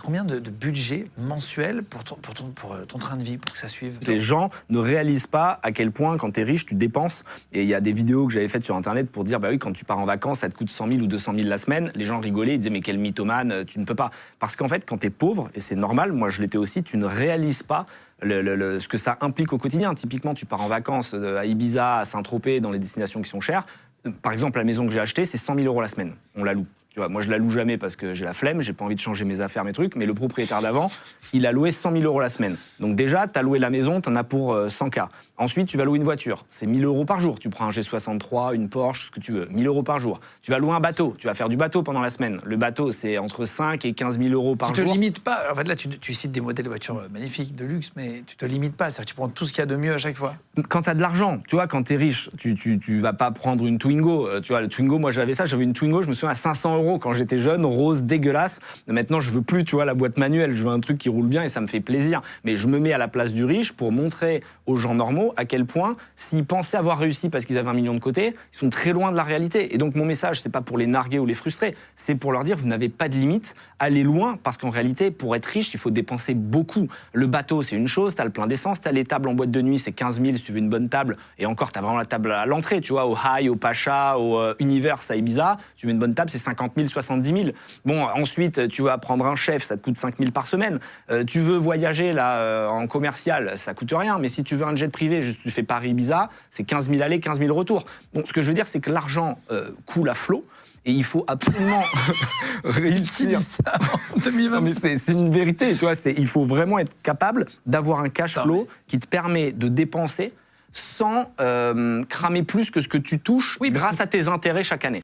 combien de budget mensuel pour ton train de vie, pour que ça suive? Les gens ne réalisent pas à quel point, quand tu es riche, tu dépenses. Et il y a des vidéos que j'avais faites sur Internet pour dire, bah oui, quand tu pars en vacances, ça te coûte 100 000 ou 200 000 la semaine. Les gens rigolaient, ils disaient, mais quel mythomane, tu ne peux pas. Parce qu'en fait, quand tu es pauvre, et c'est normal, moi je l'étais aussi, tu ne réalises pas ce que ça implique au quotidien. Typiquement, tu pars en vacances à Ibiza, à Saint-Tropez, dans les destinations qui sont chères. Par exemple, la maison que j'ai achetée, c'est 100 000 € la semaine. On la loue. Tu vois, moi, je la loue jamais parce que j'ai la flemme, j'ai pas envie de changer mes affaires, mes trucs. Mais le propriétaire d'avant, il a loué 100 000 € la semaine. Donc déjà, tu as loué la maison, tu en as pour 100 000 €. Ensuite, tu vas louer une voiture. C'est 1 000 € par jour. Tu prends un G63, une Porsche, ce que tu veux. 1 000 € par jour. Tu vas louer un bateau. Tu vas faire du bateau pendant la semaine. Le bateau, c'est entre 5 et 15 000 € par jour. Tu te limites pas. En fait, là, tu cites des modèles de voitures magnifiques, de luxe, mais tu te limites pas. C'est-à-dire que tu prends tout ce qu'il y a de mieux à chaque fois. Quand tu as de l'argent, tu vois, quand tu es riche, tu vas pas prendre une Twingo. Tu vois, le Twingo, moi j'avais ça. J'avais une Twingo, je me souviens, à 500 € quand j'étais jeune, rose, dégueulasse. Maintenant, je veux plus, tu vois, la boîte manuelle. Je veux un truc qui roule bien et ça me fait plaisir. Mais je me mets à la place du riche pour montrer aux gens normaux à quel point, s'ils pensaient avoir réussi parce qu'ils avaient 1 million de côté, ils sont très loin de la réalité. Et donc, mon message, c'est pas pour les narguer ou les frustrer, c'est pour leur dire, vous n'avez pas de limite, allez loin, parce qu'en réalité, pour être riche, il faut dépenser beaucoup. Le bateau, c'est une chose, tu as le plein d'essence, tu as les tables en boîte de nuit, c'est 15 000 si tu veux une bonne table, et encore, tu as vraiment la table à l'entrée, tu vois, au High, au Pacha, au Universe à Ibiza, tu veux une bonne table, c'est 50 000, 70 000. Bon, ensuite, tu vas prendre un chef, ça te coûte 5 000 par semaine. Tu veux voyager là en commercial, ça coûte rien, mais si tu veux un jet privé, juste tu fais Paris-Ibiza, c'est 15 000 aller, 15 000 retour. Bon, ce que je veux dire, c'est que l'argent coule à flot. Et il faut absolument réussir. En 2025. C'est une vérité, tu vois. Il faut vraiment être capable d'avoir un cash flow qui te permet de dépenser sans cramer plus que ce que tu touches grâce à tes intérêts chaque année.